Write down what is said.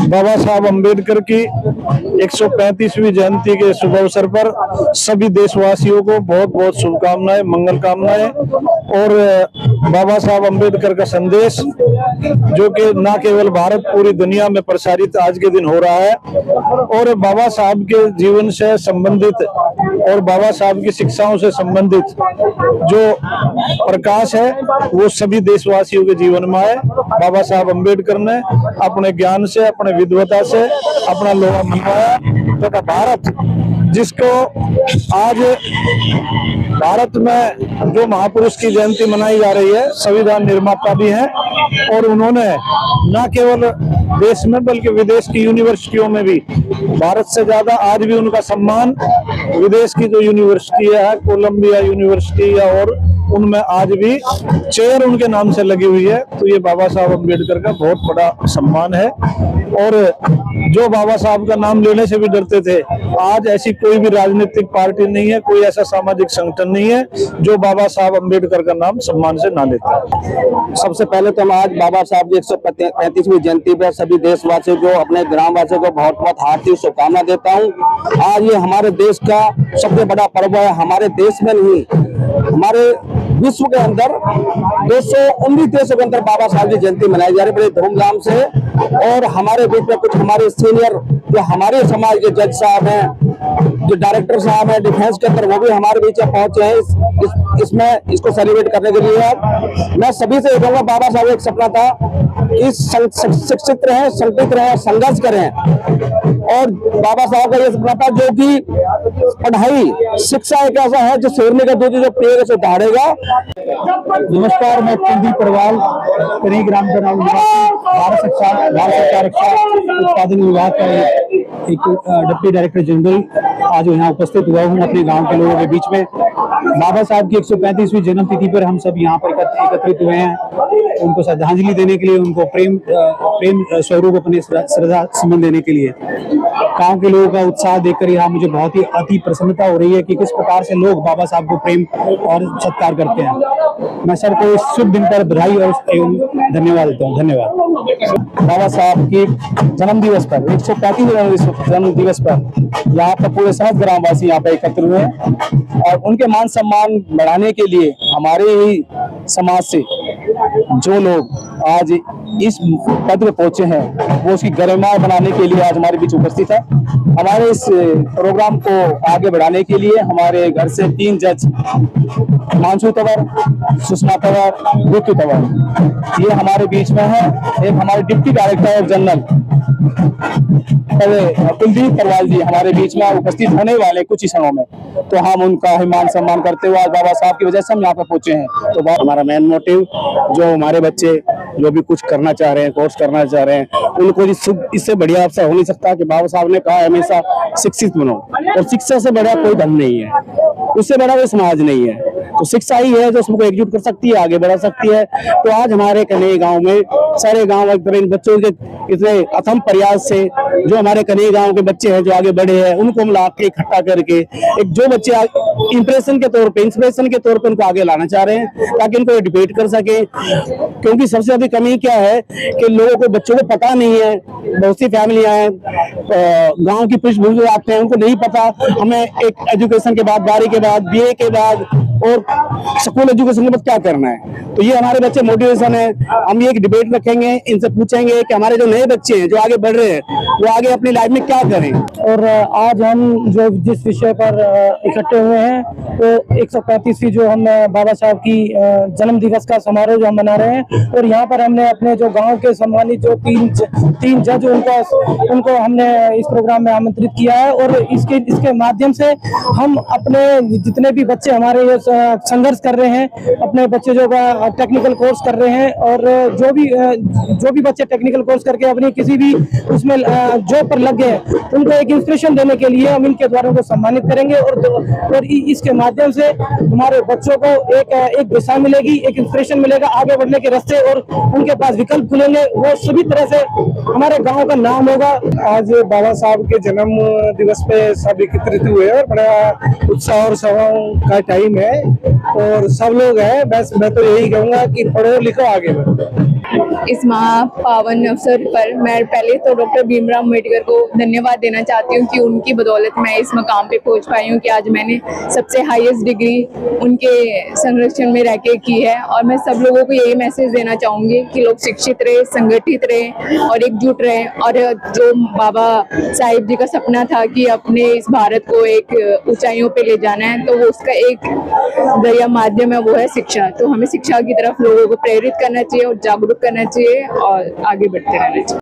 बाबा साहब अम्बेडकर की 135वीं जयंती के शुभ अवसर पर सभी देशवासियों को बहुत बहुत शुभकामनाएं, मंगल कामनाएं। और बाबा साहब अम्बेडकर का संदेश जो कि न केवल भारत, पूरी दुनिया में प्रसारित आज के दिन हो रहा है। और बाबा साहब के जीवन से संबंधित और बाबा साहब की शिक्षाओं से संबंधित जो प्रकाश है वो सभी देशवासियों के जीवन में है। बाबा साहब अम्बेडकर ने अपने ज्ञान से, अपने विद्वता से अपना लोहा मनवाया तथा भारत जिसको आज भारत में जो महापुरुष की जयंती मनाई जा रही है, संविधान निर्माता भी हैं और उन्होंने न केवल देश में बल्कि विदेश की यूनिवर्सिटियों में भी भारत से ज्यादा आज भी उनका सम्मान विदेश की जो यूनिवर्सिटी है, कोलंबिया यूनिवर्सिटी या और उनमें आज भी चेयर उनके नाम से लगी हुई है। तो ये बाबा साहब अम्बेडकर का बहुत बड़ा सम्मान है। और जो बाबा साहब का नाम लेने से भी डरते थे, आज ऐसी कोई भी राजनीतिक पार्टी नहीं है, कोई ऐसा सामाजिक संगठन नहीं है जो बाबा साहब अम्बेडकर का नाम सम्मान से ना लेता है। सबसे पहले तो हम आज बाबा साहब की 135वीं जयंती पर सभी देशवासियों को, अपने ग्रामवासियों को बहुत बहुत हार्दिक शुभकामना देता हूँ। आज ये हमारे देश का सबसे बड़ा पर्व है। हमारे देश में नहीं, हमारे विश्व के अंदर 219 देशों के अंदर बाबा साहब की जयंती मनाई जा रही है बड़े धूमधाम से। और हमारे बीच में कुछ हमारे सीनियर जो हमारे समाज के जज साहब हैं, जो डायरेक्टर साहब हैं डिफेंस के अंदर, वो भी हमारे बीच में पहुंचे हैं इसमें इसको सेलिब्रेट करने के लिए। मैं सभी से कहूँगा, बाबा साहब एक सपना था कि शिक्षित रहें, संगठित रहें, संघर्ष करें। और बाबा साहब का ये सपना था जो कि पढ़ाई, शिक्षा एक ऐसा है जो शेरने का दूध जो पिएगा सो दहाड़ेगा। नमस्कार, मैं कुलदीप परवाल, करी ग्राम भारत सरकार रक्षा उत्पादन विभाग का एक डिप्टी डायरेक्टर जनरल आज यहाँ उपस्थित हुआ हूँ अपने गांव के लोगों के बीच में। बाबा साहब की 135वीं जन्म तिथि पर हम सब यहाँ पर एकत्रित हुए हैं उनको श्रद्धांजलि देने के लिए, उनको प्रेम स्वरूप अपने श्रद्धा सुमन देने के लिए। गांव के लोगों का उत्साह देखकर यहाँ मुझे बहुत ही अति प्रसन्नता हो रही है कि किस प्रकार से लोग बाबा साहब को प्रेम और सत्कार करते हैं। मैं सबको इस शुभ दिन पर बधाई और धन्यवाद देता हूँ। धन्यवाद। बाबा साहब की जन्म दिवस पर 135वें जन्म दिवस पर यहाँ पर पूरे समस्त ग्रामवासी यहाँ पर एकत्र हुए हैं और उनके मान सम्मान बढ़ाने के लिए हमारे ही समाज से जो लोग आज इस पद पे पहुंचे हैं वो उसकी गरिमा बनाने के लिए आज हमारे बीच उपस्थित है। हमारे इस प्रोग्राम को आगे बढ़ाने के लिए हमारे घर से 3 जज, हिमांशु तंवर, सुषमा तंवर, ऋतु तंवर, ये हमारे बीच में है। एक हमारे डिप्टी डायरेक्टर जनरल कुलदीप परवाल जी हमारे बीच में उपस्थित होने वाले कुछ ही क्षणों में। तो हम उनका मान सम्मान करते हुए आज बाबा साहब की वजह से हम यहाँ पे पहुंचे हैं। तो हमारा मेन मोटिव जो हमारे बच्चे जो भी कुछ करना चाह रहे हैं, कोर्स करना चाह रहे हैं, उनको इससे बढ़िया अवसर हो नहीं सकता कि बाबा साहब ने कहा हमेशा शिक्षित बनो, और शिक्षा से बड़ा कोई धन नहीं है, उससे बड़ा कोई समाज नहीं है। तो शिक्षा ही है जो उसको एकजुट कर सकती है, आगे बढ़ा सकती है। तो आज हमारे कन्हैया गांव में सारे गांव इन बच्चों के इतने अथम प्रयास से जो हमारे कन्हैया गांव के बच्चे हैं जो आगे बढ़े हैं, उनको हम ला के इकट्ठा करके एक जो बच्चे इंप्रेशन के तौर पे, इंस्पिरेशन के तौर पे उनको आगे लाना चाह रहे हैं ताकि इनको डिबेट कर सके। क्योंकि सबसे ज्यादा कमी क्या है कि लोगों को, बच्चों को पता नहीं है। बहुत सी फैमिलियां हैं, गांव की पृष्ठभूमि आते हैं, उनको नहीं पता हमें एक एजुकेशन के बाद, 12वीं के बाद, BA के बाद और स्कूल एजुकेशन के बाद क्या करना है। तो ये हमारे बच्चे मोटिवेशन है। हम ये एक डिबेट रखेंगे, इनसे पूछेंगे कि हमारे जो नए बच्चे हैं जो आगे बढ़ रहे हैं वो आगे अपनी लाइफ में क्या करें। और आज हम जो जिस विषय पर इकट्ठे हुए हैं तो 135वीं जो हम बाबा साहब की जन्म दिवस का समारोह जो हम मना रहे हैं। और यहाँ पर हमने अपने जो गांव के सम्मानित जो तीन जज उनको हमने इस प्रोग्राम में आमंत्रित किया है। और इसके माध्यम से हम अपने जितने भी बच्चे हमारे ये संघर्ष कर रहे हैं, अपने बच्चे जो टेक्निकल कोर्स कर रहे हैं, और जो भी बच्चे टेक्निकल कोर्स करके अपनी किसी भी उसमें जॉब पर लग गए, उनको एक इंस्पिरेशन देने के लिए हम इनके द्वारा को सम्मानित करेंगे। और इसके माध्यम से हमारे बच्चों को एक दिशा मिलेगी, एक इंस्पिरेशन मिलेगा आगे बढ़ने के रास्ते, और उनके पास विकल्प खुलेंगे। वो सभी तरह से हमारे गांव का नाम होगा। आज बाबा साहब के जन्म दिवस पे सब एकत्रित हुए और बड़ा उत्साह और सभाओं का टाइम है। और सब लोग हैं। बस मैं तो यही कहूँगा कि पढ़ो लिखो आगे बढ़ो। इस महापावन अवसर पर मैं पहले तो डॉक्टर भीमराव अम्बेडकर को धन्यवाद देना चाहती हूँ कि उनकी बदौलत मैं इस मकाम पे पहुँच पाई हूँ कि आज मैंने सबसे हाईएस्ट डिग्री उनके संरक्षण में रह के की है। और मैं सब लोगों को यही मैसेज देना चाहूँगी कि लोग शिक्षित रहे, संगठित रहे और एकजुट रहे। और जो बाबा साहिब जी का सपना था कि अपने इस भारत को एक ऊंचाइयों पे ले जाना है, तो वो उसका एक जरिया माध्यम है, वो है शिक्षा। तो हमें शिक्षा की तरफ लोगों को प्रेरित करना चाहिए और जागरूक करना चाहिए और आगे बढ़ते रहना चाहिए।